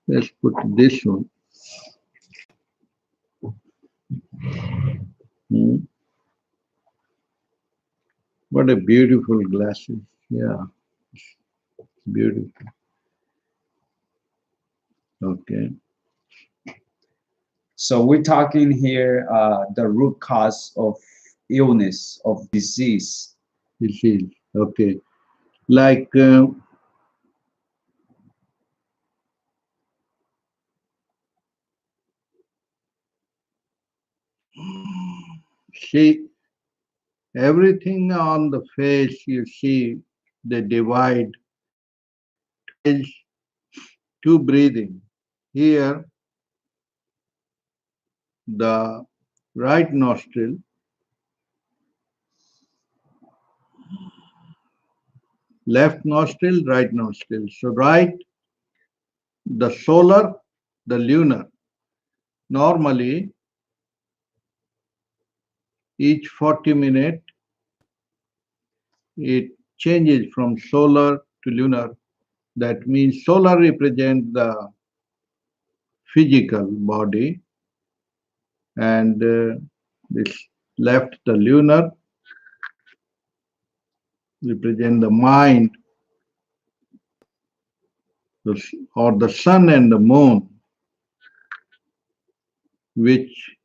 Let's put this one. Hmm. What a beautiful glasses. Yeah, beautiful. Okay. So we're talking here the root cause of illness, of disease. This is okay. Like see everything on the face. You see, they divide to breathing. Here, the right nostril, left nostril, right nostril. So right, the solar, the lunar. Normally, each 40 minutes, it changes from solar to lunar. That means solar represents the physical body, and this left, the lunar, represent the mind, or the sun and the moon, which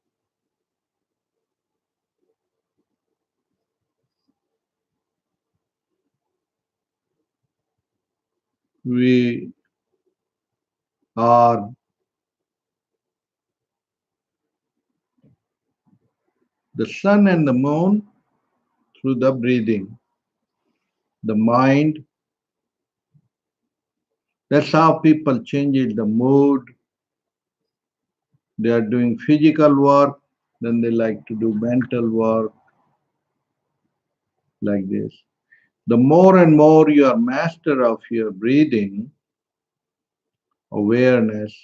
we are the sun and the moon through the breathing, the mind. That's how people change the mood. They are doing physical work, then they like to do mental work like this. The more and more you are master of your breathing, awareness,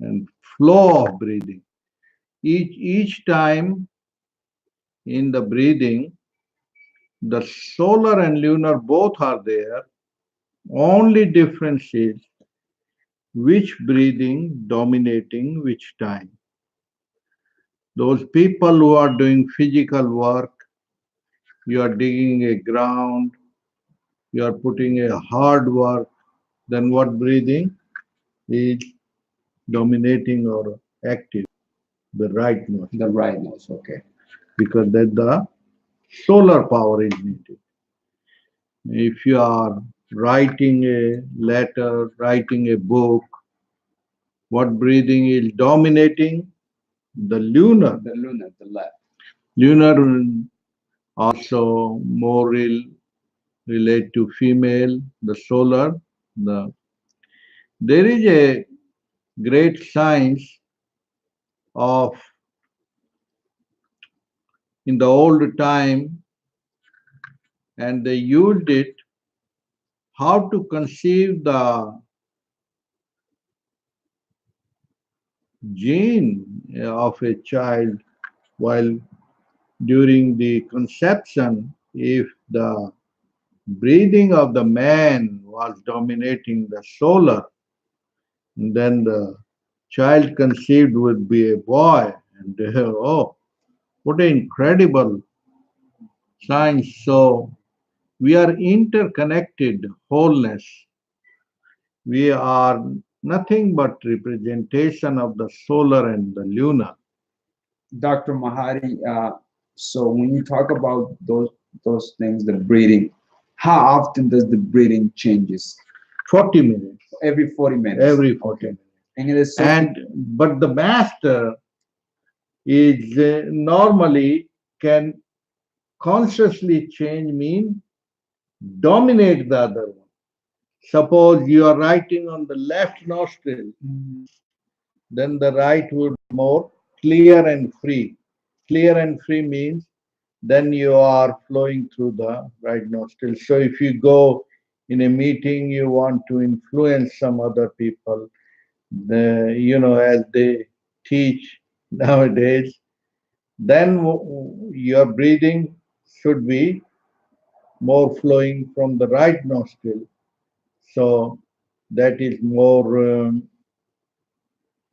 and flow of breathing, each time in the breathing, the solar and lunar both are there. Only difference is which breathing dominating which time. Those people who are doing physical work, you are digging a ground, you are putting a hard work, then what breathing is dominating or active? The right nose, The right nose, okay. because that the solar power is needed. If you are writing a letter, writing a book, what breathing is dominating? The lunar. The lunar, the left. Lunar also more relate to female, the solar. The there is a great science of in the old time, and they used it how to conceive the gene of a child while during the conception, if the breathing of the man was dominating the solar, then the child conceived would be a boy. And oh, what an incredible science. So we are interconnected wholeness. We are nothing but representation of the solar and the lunar. Dr. Mahari, so when you talk about those things, the breathing, how often does the breathing changes? 40 minutes. Every 40 minutes. Every 40 minutes. And it is so But the master is normally can consciously change, mean dominate the other one. Suppose you are writing on the left nostril, then the right would be more clear and free. Clear and free means then you are flowing through the right nostril. So if you go in a meeting, you want to influence some other people, as they teach nowadays, then your breathing should be more flowing from the right nostril. So that is more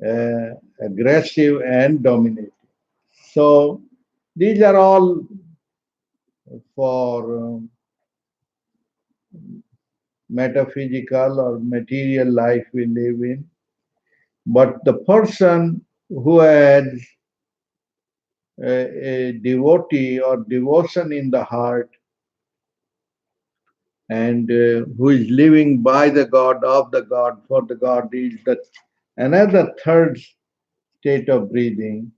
aggressive and dominating. So these are all for metaphysical or material life we live in. But the person who has a devotee or devotion in the heart and who is living by the God, of the God, for the God is the another third state of breathing,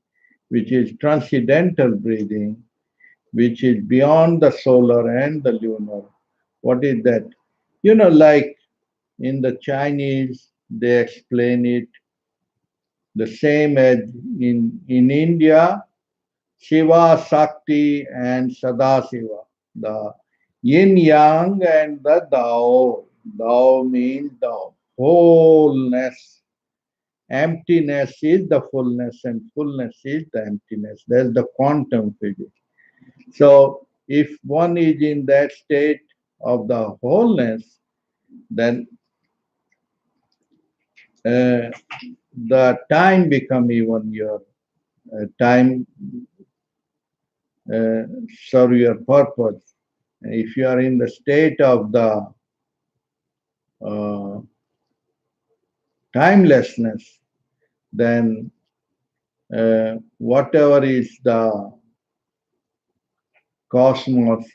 which is transcendental breathing, which is beyond the solar and the lunar. What is that? Like in the Chinese, they explain it the same as in India, Shiva, Shakti, and Sadasiva, the yin yang and the Tao. Tao means the wholeness. Emptiness is the fullness, and fullness is the emptiness. That's the quantum physics. So, if one is in that state of the wholeness, then uh, the time become even your time serve your purpose. If you are in the state of the uh, timelessness, then whatever is the cosmos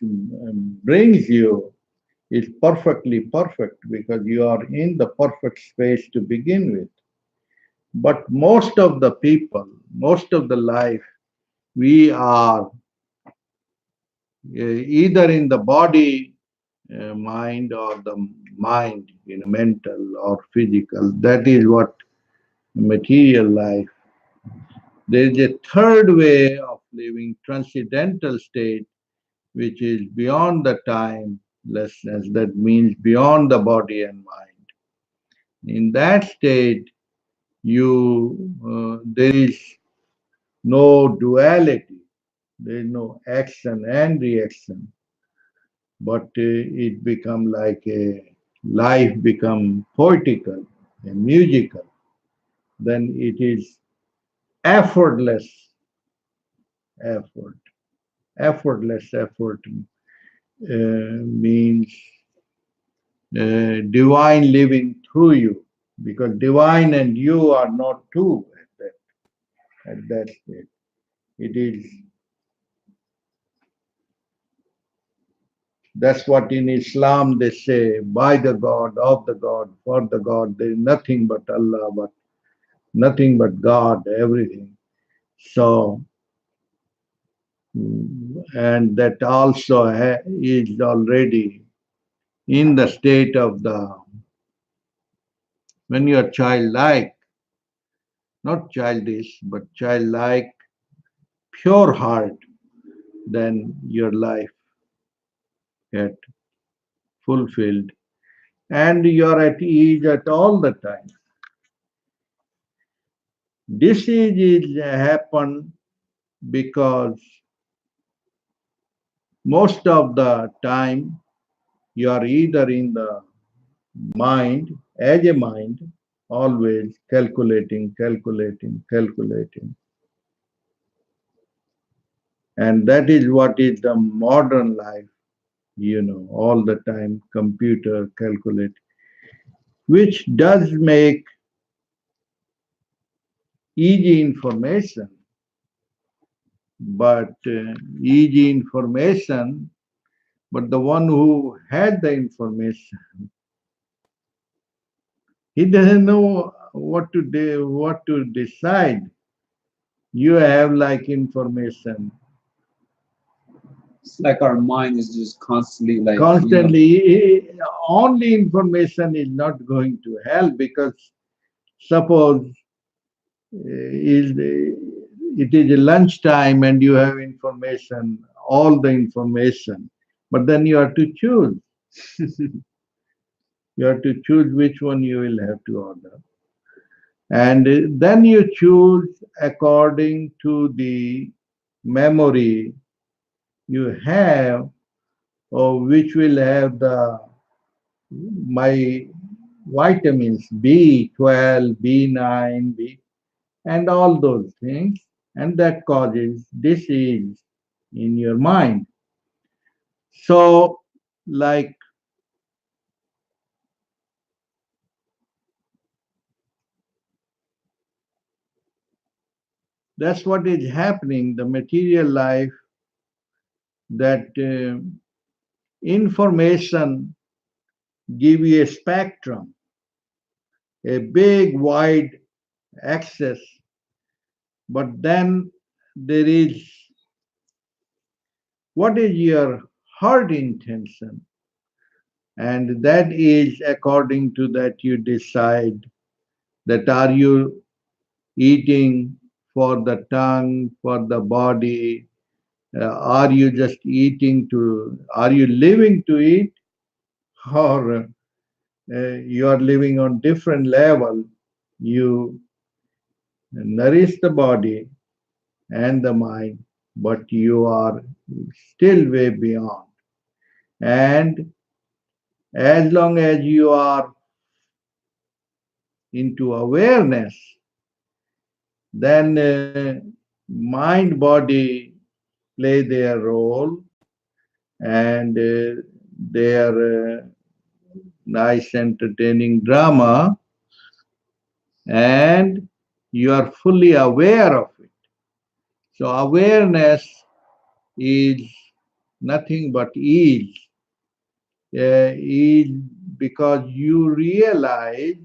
brings you is perfectly perfect because you are in the perfect space to begin with. But most of the people, most of the life, we are either in the body, mind, or the mind, mental or physical. That is what material life. There is a third way of living, transcendental state, which is beyond the timelessness, that means beyond the body and mind. In that state, there is no duality, there is no action and reaction, but it become like a life become poetical and musical. Then it is effortless effort. Effortless effort means divine living through you, because divine and you are not two at that state. It is that's what in Islam they say, by the God, of the God, for the God, there is nothing but Allah, but nothing but God, everything. So, and that also is already in the state of the when you are childlike, not childish, but childlike, pure heart, then your life get fulfilled and you're at ease at all the time. This is happen because most of the time you are either in the mind, as a mind, always calculating, calculating, calculating. And that is what is the modern life, all the time computer calculate, which does make easy information, but easy information, but the one who had the information, he doesn't know what to decide. You have like information It's like our mind is just constantly constantly. Only information is not going to help because suppose it is a lunchtime and you have information, all the information, but then you have to choose. You have to choose which one you will have to order. And then you choose according to the memory you have, or which will have the my vitamins B12, B9, B. and all those things, and that causes disease in your mind. So, like, that's what is happening. The material life, that information give you a spectrum, a big wide access, but then there is what is your heart intention, and that is according to that you decide that are you eating for the tongue, for the body, are you just eating to, are you living to eat, or you are living on different level. You nourish the body and the mind, but you are still way beyond. And as long as you are into awareness, then mind body play their role, and their nice entertaining drama, and you are fully aware of it. So awareness is nothing but ease. Ease because you realize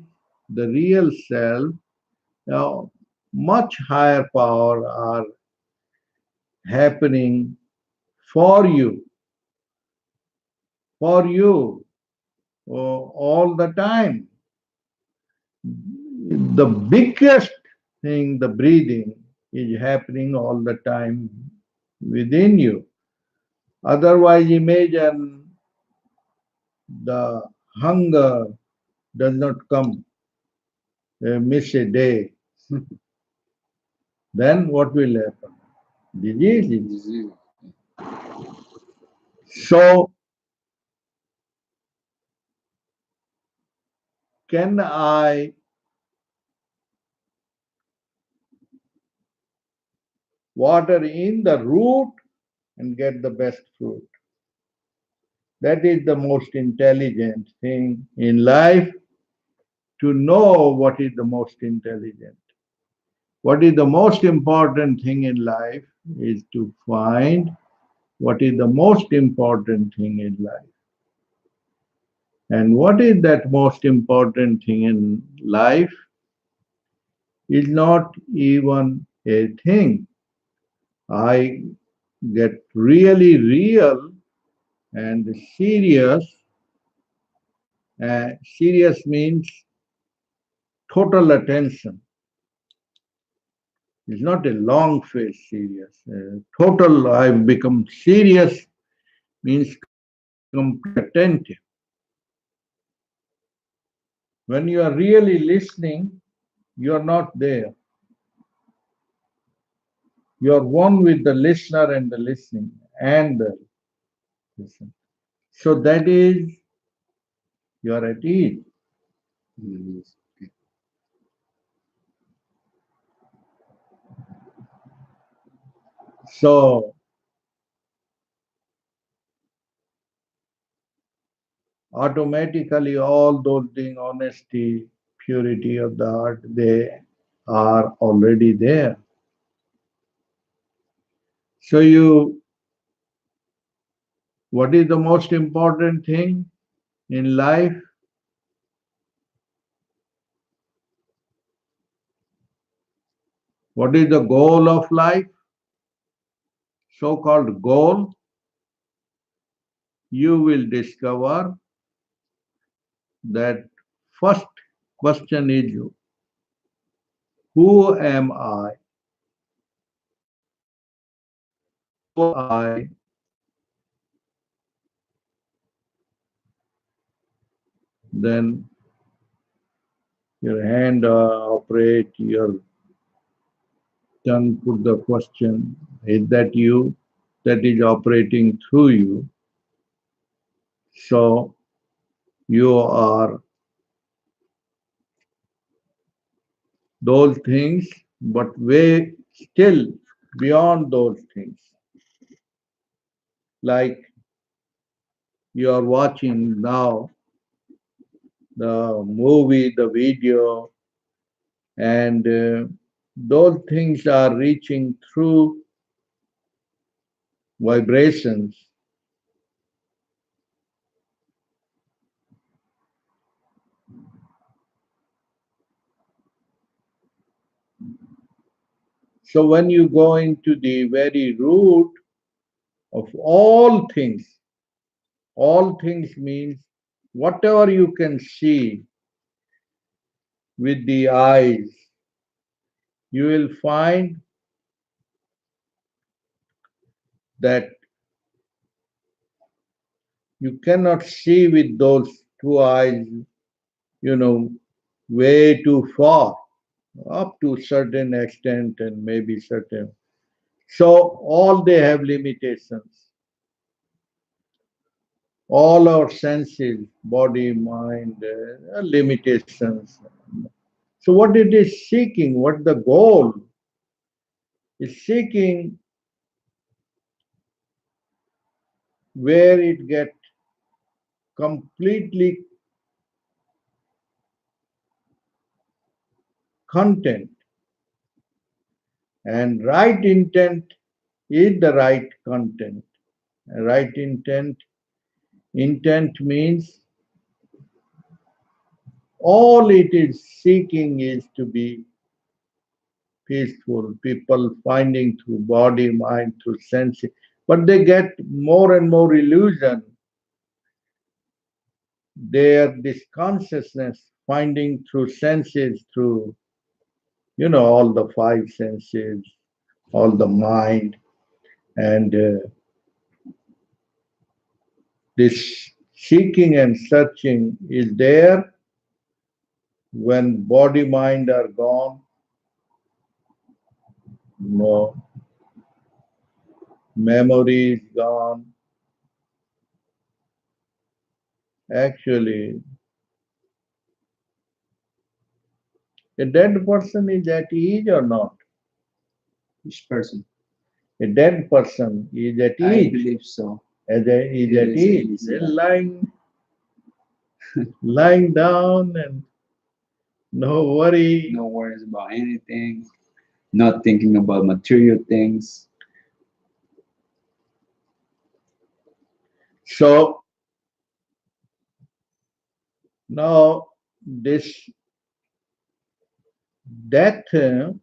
the real self. Now, much higher power are happening for you, for you, all the time. The biggest thing, the breathing, is happening all the time within you. Otherwise, imagine the hunger does not come, miss a day. Then what will happen? Diseases. Disease. So, can I water in the root and get the best fruit? That is the most intelligent thing in life, to know what is the most intelligent. What is the most important thing in life is to find what is the most important thing in life. And what is that most important thing in life is not even a thing. I get really real and serious. Serious means total attention. It's not a long face serious. Total, I've become serious means complete attentive. When you are really listening, you are not there. You are one with the listener and the listening and the listen. So that is, you are at ease. Disease. So automatically all those things, honesty, purity of the heart, they are already there. So you, what is the most important thing in life? What is the goal of life? So-called goal. You will discover that first question is, who am I? Who I, then your hand operate, your tongue put the question, is that you? That is operating through you. So you are those things. but way still beyond those things. Like you are watching now the movie, the video, and those things are reaching through vibrations. So when you go into the very root of all things means whatever you can see with the eyes, you will find that you cannot see with those two eyes, you know, way too far, up to certain extent and maybe certain. So all they have limitations. All our senses, body, mind, limitations. So what it is seeking, what the goal is seeking, where it get completely content, and right intent is the right content. Right intent means all it is seeking is to be peaceful. People finding through body, mind, through sense, but they get more and more illusion. Their this consciousness finding through senses, through all the five senses, all the mind, and this seeking and searching is there when body, mind are gone. No memory is gone. Actually, a dead person is at ease or not? Each person. A dead person is at I ease. believe so. Is It at is ease. easy. They're lying down and no worry. No worries about anything. Not thinking about material things. So now this death is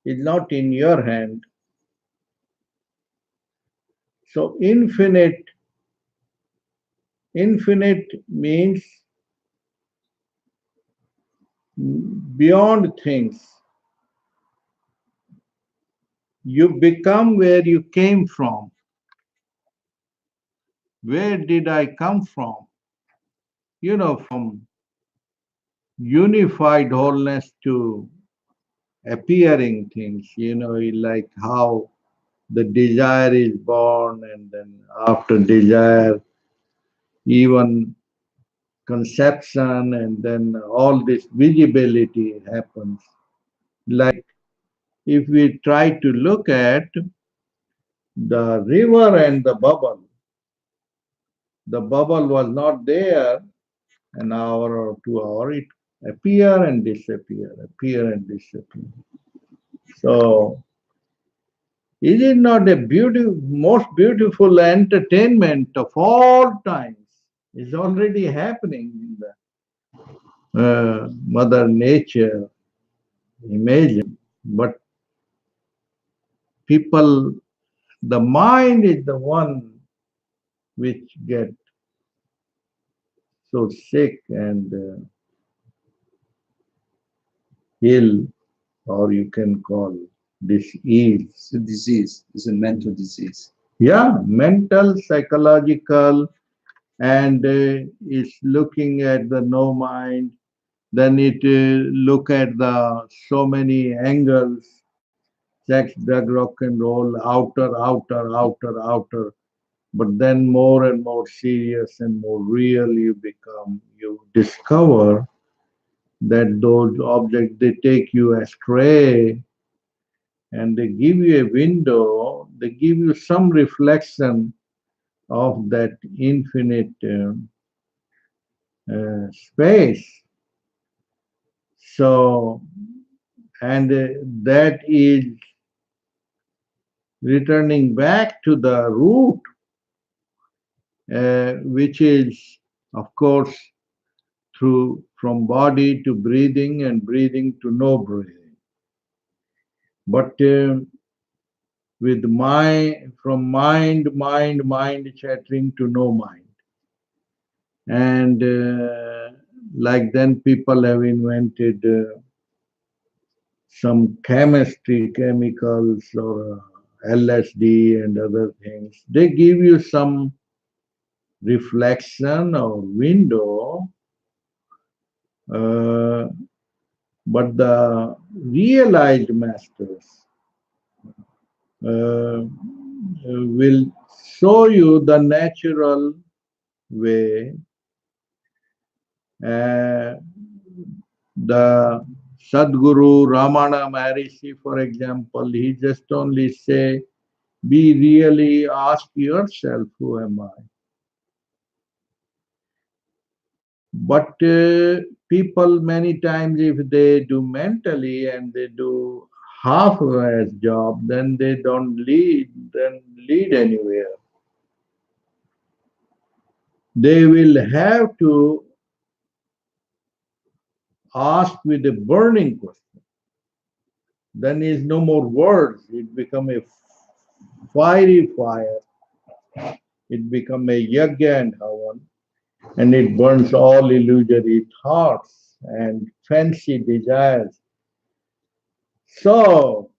not in your hand. So infinite means beyond things. You become where you came from. Where did I come from? From unified wholeness to appearing things, like how the desire is born, and then after desire, even conception, and then all this visibility happens. Like if we try to look at the river and the bubble was not there an hour or 2 hours, it appear and disappear. So is it not a most beautiful entertainment of all times? Is already happening in the Mother Nature. Imagine, but people, the mind is the one which get so sick and ill, or you can call It's disease. a disease. It's a mental disease. Yeah, mental, psychological, and it's looking at the no mind. Then it look at the so many angles, sex, drug, rock and roll, outer. But then more and more serious and more real you become. You discover that those objects they take you astray and they give you a window, they give you some reflection of that infinite space. So, and that is returning back to the root, which is, of course, through from body to breathing and breathing to no breathing. But with mind, from mind chattering to no mind. And like then people have invented some chemistry, chemicals or LSD and other things. They give you some reflection or window, uh, but the realized masters will show you the natural way. Uh, the Sadguru Ramana Maharishi, for example, he just only say, be really ask yourself, who am I? But people many times, if they do mentally and they do half-as job, then they don't lead anywhere. They will have to ask with a burning question. Then is no more words. It become a fiery fire. It become a yagya and havan, and it burns all illusory thoughts and fancy desires. So,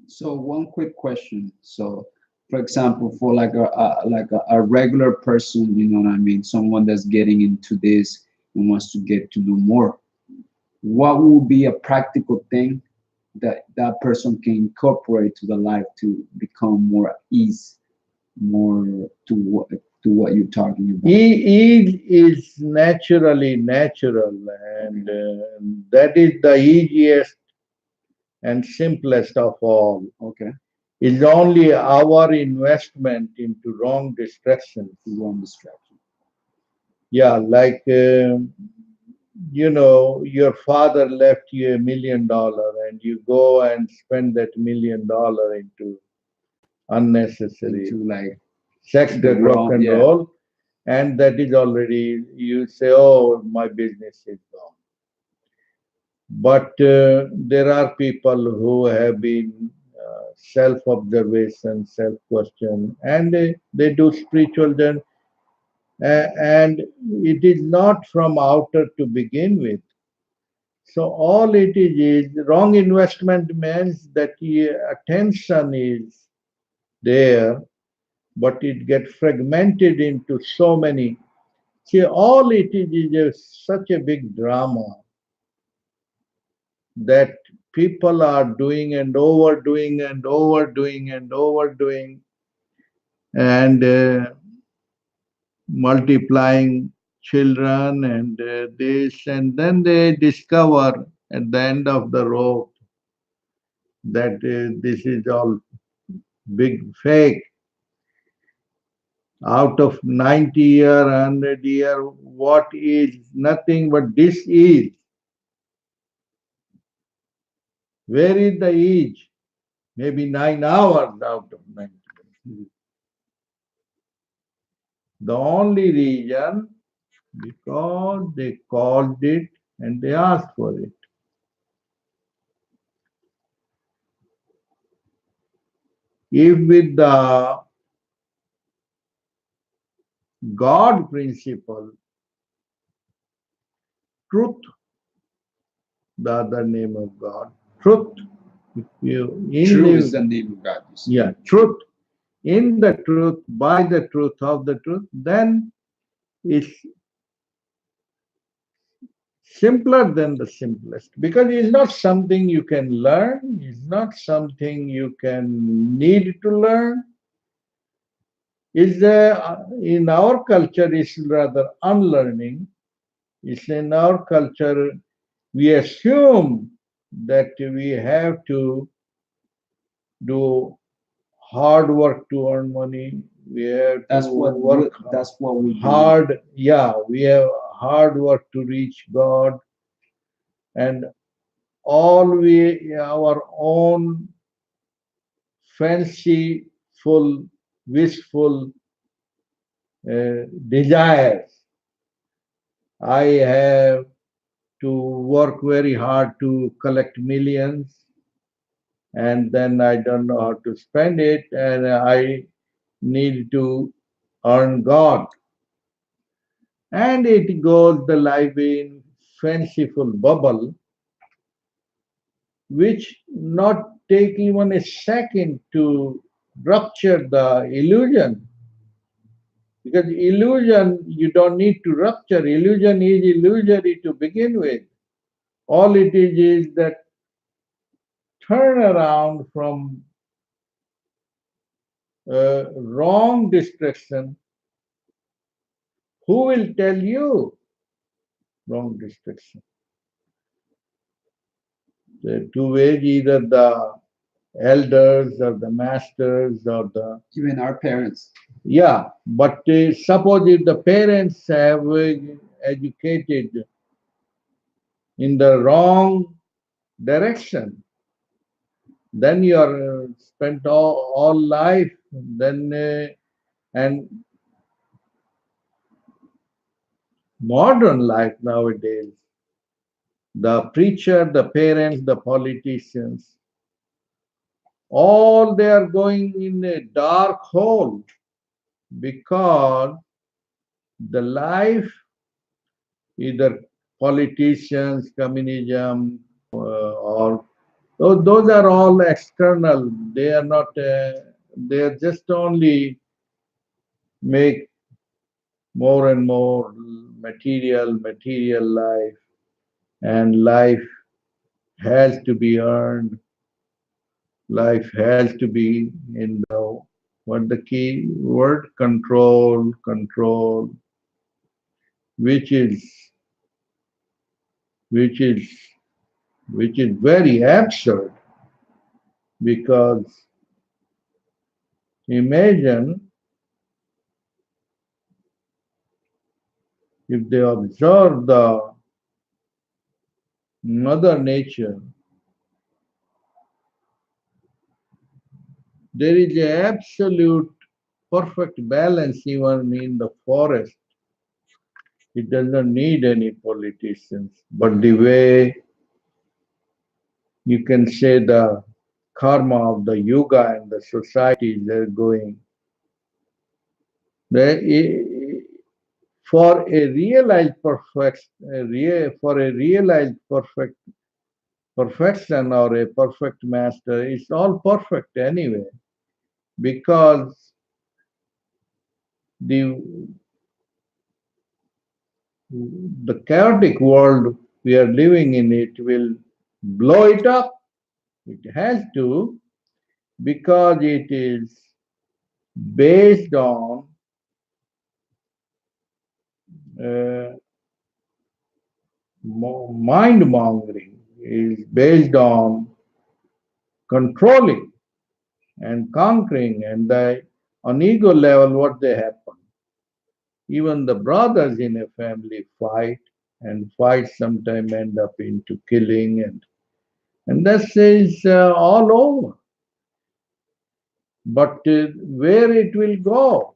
So one quick question. So, for example, for like a regular person, you know what I mean, someone that's getting into this and wants to get to know more, what would be a practical thing that that person can incorporate to the life to become more at ease, more to what you're talking about? ease is naturally natural, and that is the easiest and simplest of all. Okay, Is only our investment into wrong distractions. one distraction. Yeah, like your father left you $1 million, and you go and spend that $1 million into unnecessary Into like sex, the rock wrong, and yeah. roll, and that is already you say, "Oh, my business is gone." But there are people who have been self-observation, self-question, and they do spiritual journey, and it is not from outer to begin with. So all it is wrong investment means that attention is there, but it gets fragmented into so many. See, all it is such a big drama that people are doing and overdoing and overdoing and overdoing and multiplying children and this, and then they discover at the end of the road that this is all big fake. Out of 90 year, 100 year, what is nothing but this is. Where is the age? Maybe 9 hours out of 90. The only reason because they caused it and they asked for it. If with the God principle, truth, the other name of God, truth, if you True is in the name of God. You see. yeah, truth, in the truth, by the truth of the truth, then it's simpler than the simplest because it's not something you can learn, it's not something you can need to learn. Is in our culture is rather unlearning, It's in our culture, we assume that we have to do hard work to earn money. We have to work That's what we believe. hard. Yeah, we have hard work to reach God, and all we our own fanciful, wishful desires. I have to work very hard to collect millions, and then I don't know how to spend it, and I need to earn God. And it goes the life in fanciful bubble, which not take even a second to rupture the illusion. Because illusion, you don't need to rupture. Illusion is illusory to begin with. All it is that turn around from wrong distraction. Who will tell you wrong distraction? The two ways, either the elders or the masters or the Even our parents. yeah. But suppose if the parents have educated in the wrong direction, then you are spent all life. Then and modern life nowadays, the preacher, the parents, the politicians, all they are going in a dark hole because the life, either politicians, communism, or those are all external. They are not. They are just only make more and more material life, and life has to be earned. Life has to be in the what the key word, control, which is which is which is very absurd, because imagine if they observe the mother nature, there is an absolute perfect balance even in the forest. It does not need any politicians, but the way you can say the karma of the yoga and the society they're going. They, for a realized for a realized perfection or a perfect master, it's all perfect anyway, because the the chaotic world we are living in, it will blow it up. It has to, because it is based on uh, mind mongering, is based on controlling and conquering, and the on ego level what they happen. Even the brothers in a family fight, and fights sometimes end up into killing, and that is all over. But where it will go,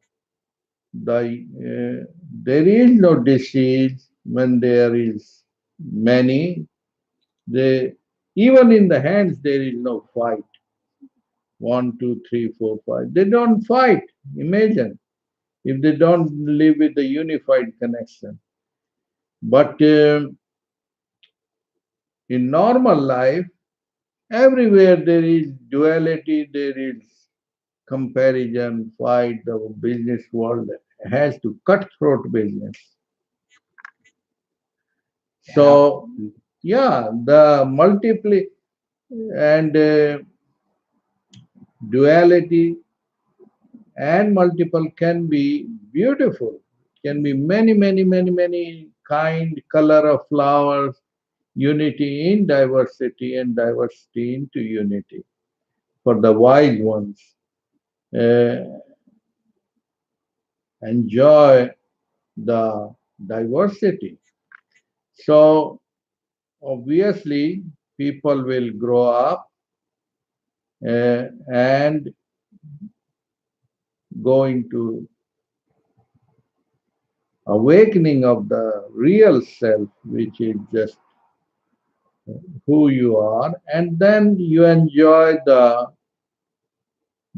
there is no disease when there is many. They, even in the hands there is no fight. One, two, three, four, five. They don't fight. Imagine if they don't live with the unified connection. But in normal life, everywhere there is duality, there is comparison, fight. The business world has to cutthroat business. Yeah. So, yeah, the multiply and duality and multiple can be beautiful, can be many, many, many, many kind, color of flowers, unity in diversity and diversity into unity. For the wise ones, uh, enjoy the diversity. So obviously, people will grow up and go into awakening of the real self, which is just who you are, and then you enjoy the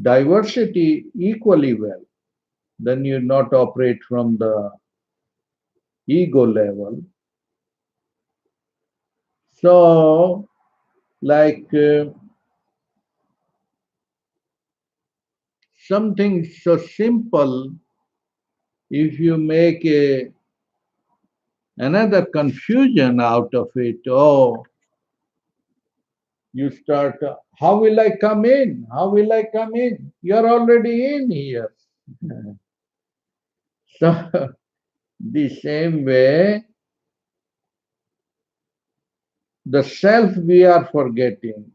diversity equally well. Then you not operate from the ego level. So, like something so simple, if you make another confusion out of it, oh, you start, how will I come in? How will I come in? You're already in here. So, the same way, the self we are forgetting.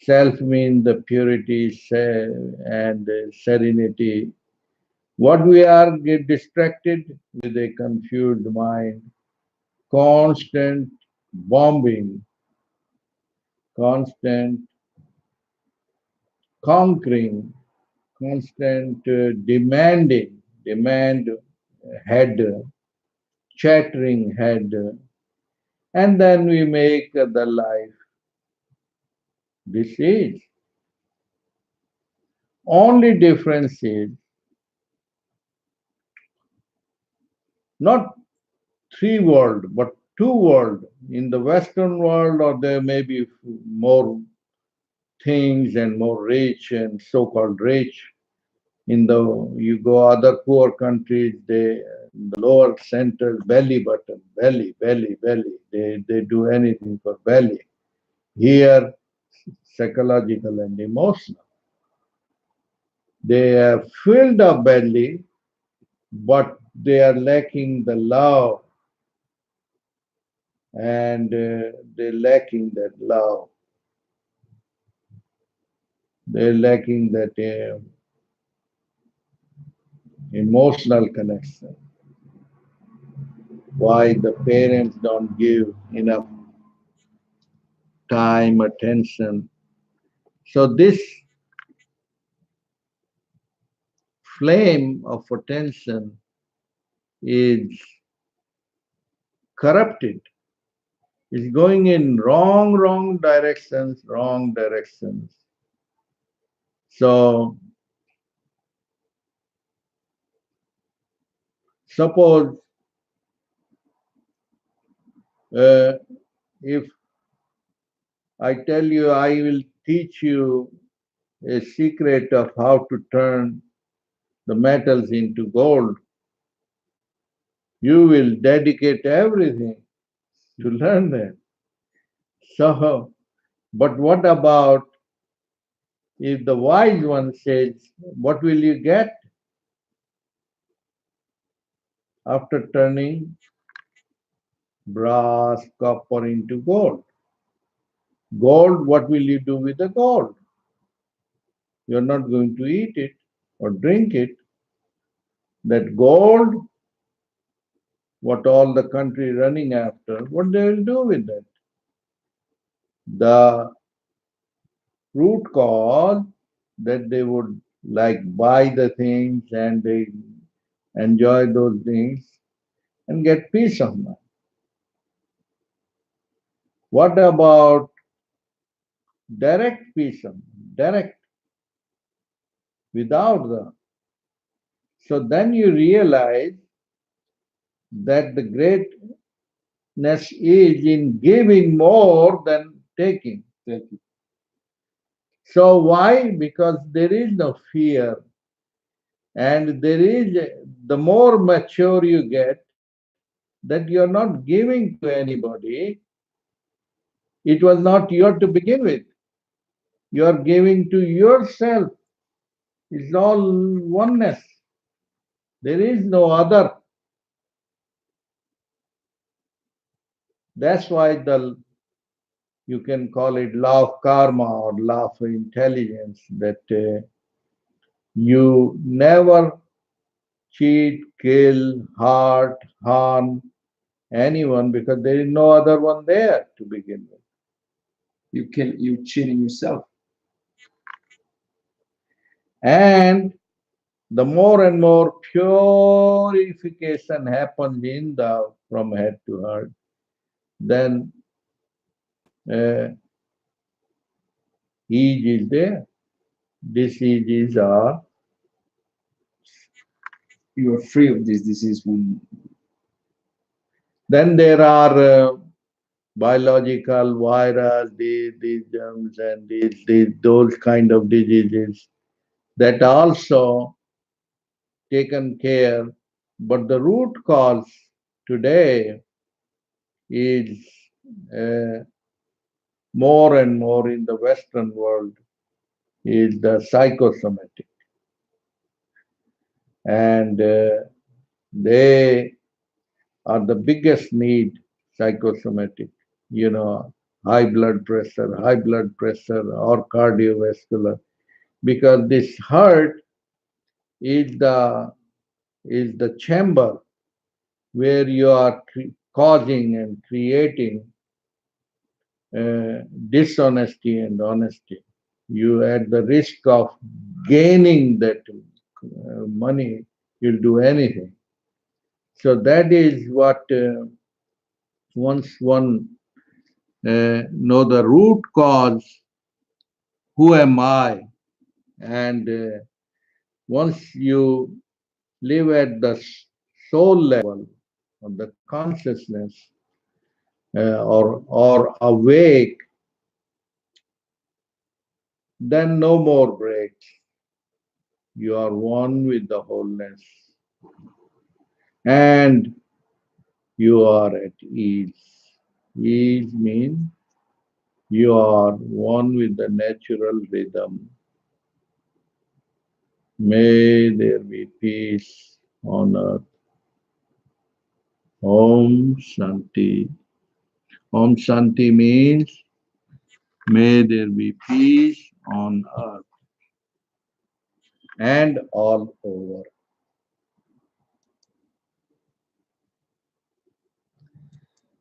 Self means the purity and serenity. What we are get distracted with a confused mind, constant bombing, constant conquering, constant demand head, chattering head, and then we make the life. This is only difference is not three world, but two world. In the Western world, or there may be more things and more rich and so-called rich. In the you go other poor countries, they the lower center belly button, belly. They do anything for belly. Here, psychological and emotional. They have filled up belly, but they are lacking the love, and they're lacking that love. They're lacking that emotional connection. Why the parents don't give enough time, attention. So this flame of attention is corrupted, is going in wrong directions. So suppose uh, if I tell you I will teach you a secret of how to turn the metals into gold, you will dedicate everything to learn that. So, but what about if the wise one says, what will you get after turning brass, copper into gold? Gold, what will you do with the gold? You're not going to eat it or drink it. That gold, what all the country running after, what they will do with that? The root cause that they would like buy the things and they enjoy those things and get peace of mind. What about direct peace of mind? Direct, without the. So then you realize that the greatness is in giving more than taking. So why? Because there is no fear, and there is the more mature you get, that you're not giving to anybody. It was not your to begin with. You are giving to yourself. It's all oneness. There is no other. That's why the you can call it law of karma or law of intelligence that you never cheat, kill, hurt, harm anyone because there is no other one there to begin with. You cheating yourself. And the more and more purification happens in the from head to heart, then uh, ease is there. Diseases are. You are free of this disease when Then there are biological virus, these germs, and these those kind of diseases that also taken care. But the root cause today is uh, more and more in the Western world is the psychosomatic, and they are the biggest need. Psychosomatic, you know, high blood pressure, or cardiovascular, because this heart is the chamber where you are causing and creating dishonesty and honesty. You at the risk of gaining that money, you'll do anything. So that is what once one know the root cause, who am I, and once you live at the soul level of the consciousness or awake, then no more breaks. You are one with the wholeness, and you are at ease. Ease means you are one with the natural rhythm. May there be peace on earth. Om Shanti. Om Shanti means may there be peace on earth and all over.